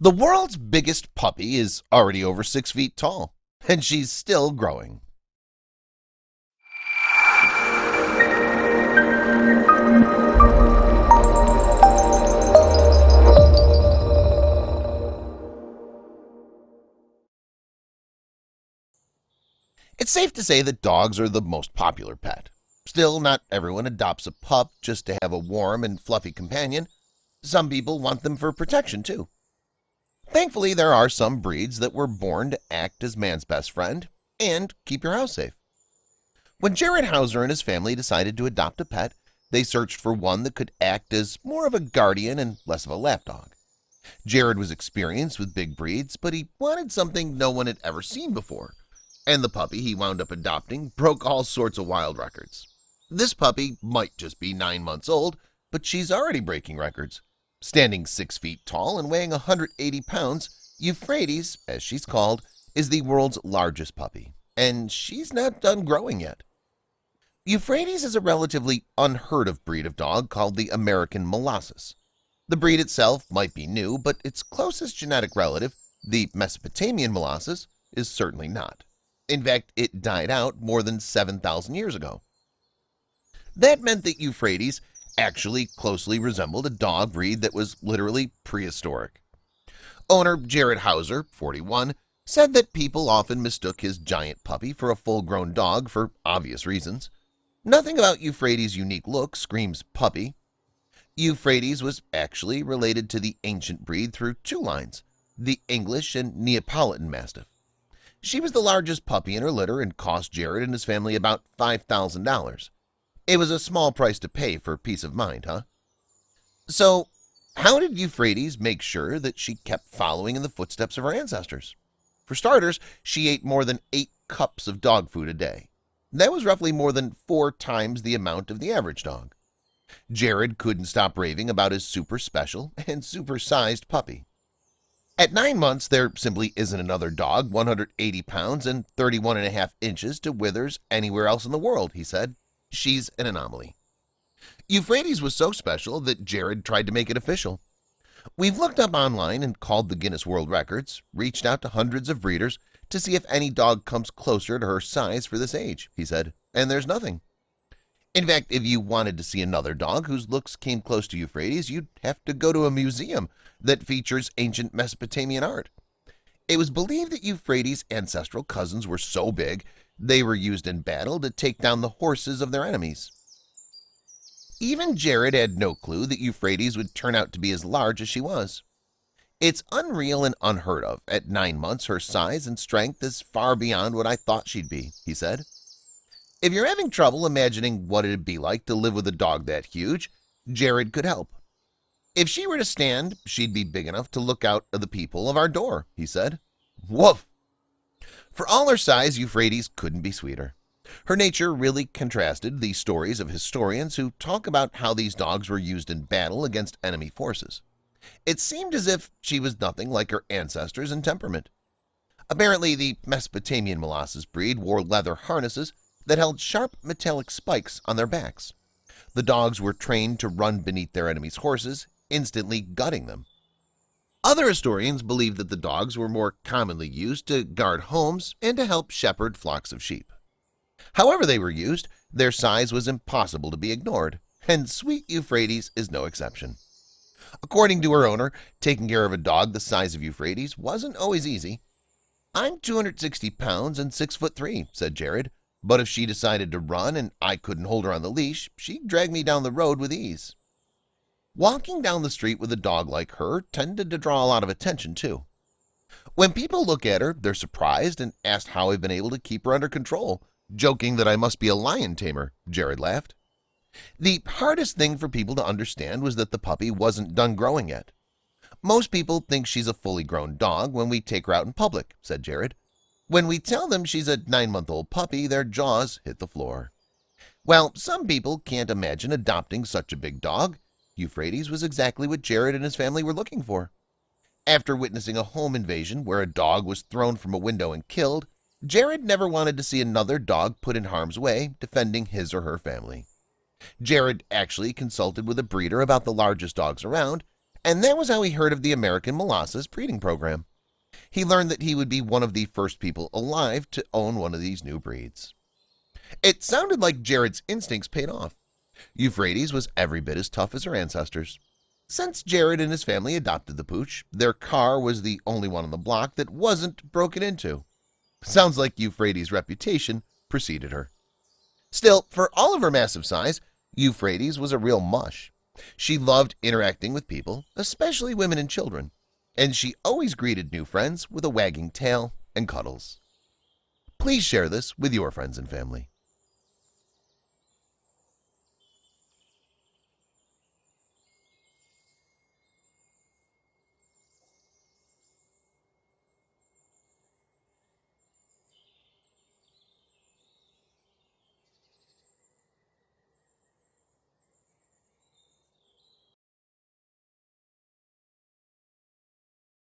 The world's biggest puppy is already over 6 feet tall, and she's still growing. It's safe to say that dogs are the most popular pet. Still, not everyone adopts a pup just to have a warm and fluffy companion. Some people want them for protection too. Thankfully, there are some breeds that were born to act as man's best friend and keep your house safe. When Jared Howser and his family decided to adopt a pet, they searched for one that could act as more of a guardian and less of a lapdog. Jared was experienced with big breeds, but he wanted something no one had ever seen before, and the puppy he wound up adopting broke all sorts of wild records. This puppy might just be 9 months old, but she's already breaking records. Standing 6 feet tall and weighing 180 pounds, Euphrates, as she's called, is the world's largest puppy, and she's not done growing yet. Euphrates is a relatively unheard-of breed of dog called the American Molossus. The breed itself might be new, but its closest genetic relative, the Mesopotamian Molossus, is certainly not. In fact, it died out more than 7,000 years ago. That meant that Euphrates actually closely resembled a dog breed that was literally prehistoric. Owner Jared Howser, 41, said that people often mistook his giant puppy for a full-grown dog for obvious reasons. Nothing about Euphrates' unique look screams puppy. Euphrates was actually related to the ancient breed through two lines, the English and Neapolitan Mastiff. She was the largest puppy in her litter and cost Jared and his family about $5,000. It was a small price to pay for peace of mind, huh? So, how did Euphrates make sure that she kept following in the footsteps of her ancestors? For starters, she ate more than 8 cups of dog food a day. That was roughly more than 4 times the amount of the average dog. Jared couldn't stop raving about his super special and super-sized puppy. At 9 months, there simply isn't another dog 180 pounds and 31.5 inches to Withers anywhere else in the world, he said. She's an anomaly. Euphrates was so special that Jared tried to make it official. We've looked up online and called the Guinness World Records, reached out to hundreds of breeders to see if any dog comes closer to her size for this age, he said, and there's nothing. In fact, if you wanted to see another dog whose looks came close to Euphrates, you'd have to go to a museum that features ancient Mesopotamian art. It was believed that Euphrates' ancestral cousins were so big they were used in battle to take down the horses of their enemies. Even Jared had no clue that Euphrates would turn out to be as large as she was. It's unreal and unheard of. At 9 months, her size and strength is far beyond what I thought she'd be, he said. If you're having trouble imagining what it'd be like to live with a dog that huge, Jared could help. If she were to stand, she'd be big enough to look out of the peephole of our door, he said. Woof! For all her size, Euphrates couldn't be sweeter. Her nature really contrasted the stories of historians who talk about how these dogs were used in battle against enemy forces. It seemed as if she was nothing like her ancestors in temperament. Apparently, the Mesopotamian Molossus breed wore leather harnesses that held sharp metallic spikes on their backs. The dogs were trained to run beneath their enemies' horses, instantly gutting them. Other historians believe that the dogs were more commonly used to guard homes and to help shepherd flocks of sheep. However they were used, their size was impossible to be ignored, and sweet Euphrates is no exception. According to her owner, taking care of a dog the size of Euphrates wasn't always easy. I'm 260 pounds and 6'3", said Jared, but if she decided to run and I couldn't hold her on the leash, she'd drag me down the road with ease. Walking down the street with a dog like her tended to draw a lot of attention, too. When people look at her, they're surprised and asked how I've been able to keep her under control, joking that I must be a lion tamer, Jared laughed. The hardest thing for people to understand was that the puppy wasn't done growing yet. Most people think she's a fully grown dog when we take her out in public, said Jared. When we tell them she's a 9-month-old puppy, their jaws hit the floor. Well, some people can't imagine adopting such a big dog. Euphrates was exactly what Jared and his family were looking for. After witnessing a home invasion where a dog was thrown from a window and killed, Jared never wanted to see another dog put in harm's way defending his or her family. Jared actually consulted with a breeder about the largest dogs around, And that was how he heard of the American molasses breeding program. He learned that he would be one of the first people alive to own one of these new breeds. It sounded like Jared's instincts paid off. Euphrates was every bit as tough as her ancestors. Since Jared and his family adopted the pooch, their car was the only one on the block that wasn't broken into. Sounds like Euphrates' reputation preceded her. Still, for all of her massive size, Euphrates was a real mush. She loved interacting with people, especially women and children, and she always greeted new friends with a wagging tail and cuddles. Please share this with your friends and family.